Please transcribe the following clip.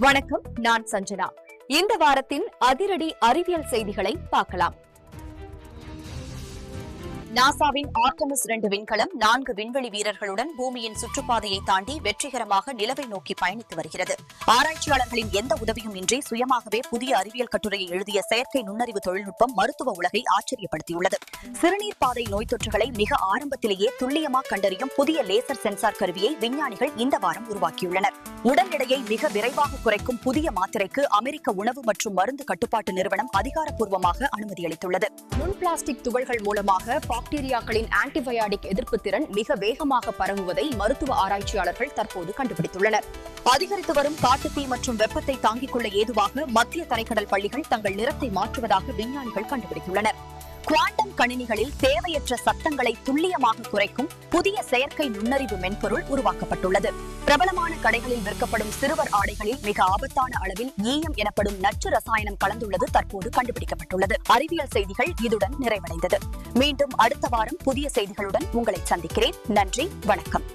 வணக்கம், நான் சஞ்சனா. இந்த வாரத்தின் அதிரடி அறிவியல் செய்திகளை பார்க்கலாம். நாசாவின் ஆர்டெமிஸ் 2 விண்கலம் 4 விண்வெளி வீரர்களுடன் பூமியின் சுற்றுப்பாதையை தாண்டி வெற்றிகரமாக நிலவை நோக்கி பயணித்து வருகிறது. ஆராய்ச்சியாளர்களின் எந்த உதவியும் இன்றி சுயமாகவே புதிய அறிவியல் கட்டுரையை எழுதிய செயற்கை நுண்ணறிவு தொழில்நுட்பம் மருத்துவ உலகை ஆச்சரியப்படுத்தியுள்ளது. சிறுநீர் பாதை நோய் தொற்றுகளை மிக ஆரம்பத்திலேயே துல்லியமாக கண்டறியும் புதிய லேசர் சென்சார் கருவியை விஞ்ஞானிகள் இந்த வாரம் உருவாக்கியுள்ளனர். உடல் எடையை மிக விரைவாக குறைக்கும் புதிய மாத்திரைக்கு அமெரிக்க உணவு மற்றும் மருந்து கட்டுப்பாட்டு நிறுவனம் அதிகாரப்பூர்வமாக அனுமதி அளித்துள்ளது. நுண் பிளாஸ்டிக் துகள்கள் மூலமாக பாக்டீரியாக்களின் ஆன்டிபயாட்டிக் எதிர்ப்பு திறன் மிக வேகமாக பரவுவதை மருத்துவ ஆராய்ச்சியாளர்கள் தற்போது கண்டுபிடித்துள்ளனர். அதிகரித்து வரும் காட்டுத்தீ மற்றும் வெப்பத்தை தாங்கிக் கொள்ள ஏதுவாக மத்திய தரைக்கடல் பள்ளிகள் தங்கள் நிறத்தை மாற்றுவதாக விஞ்ஞானிகள் கண்டுபிடித்துள்ளனர். குவாண்டம் கணினிகளில் தேவையற்ற சத்தங்களை துல்லியமாக குறைக்கும் புதிய செயற்கை நுண்ணறிவு மென்பொருள் உருவாக்கப்பட்டுள்ளது. பிரபலமான கடைகளில் விற்கப்படும் சிறுவர் ஆடைகளில் மிக ஆபத்தான அளவில் ஈயம் எனப்படும் நச்சு ரசாயனம் கலந்துள்ளது தற்போது கண்டுபிடிக்கப்பட்டுள்ளது. அறிவியல் செய்திகள் இதுடன் நிறைவடைந்தது. மீண்டும் அடுத்த வாரம் புதிய செய்திகளுடன் உங்களை சந்திக்கிறேன். நன்றி, வணக்கம்.